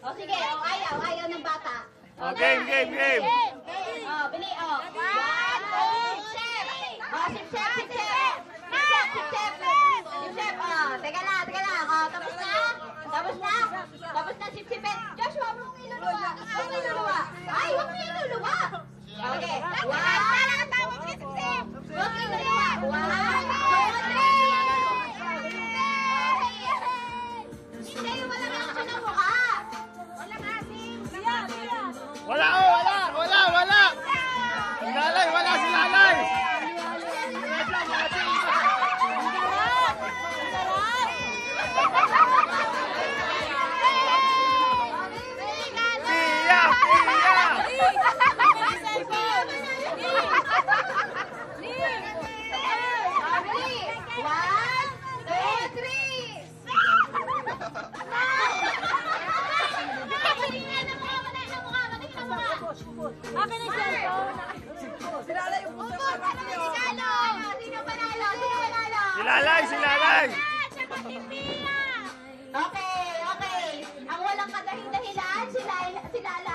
O sige, ayaw ng bata. Game. Bili, One, two, chef. Sip chef. Teka lang. Tapos na, sip-sipin. Joshua, huwag mong iluluwa. Ay, huwag mong iluluwa. Okay, huwag iluluwa. 1, 2, 3. Hindi, walang action ng mukha. Walang asin. Wala. Wala si Lalay. Akin ang cellphone. Sinala yung puso ko. Sino panalo? Si Lalay. Okay. Ang walang kadahilan, si Lala.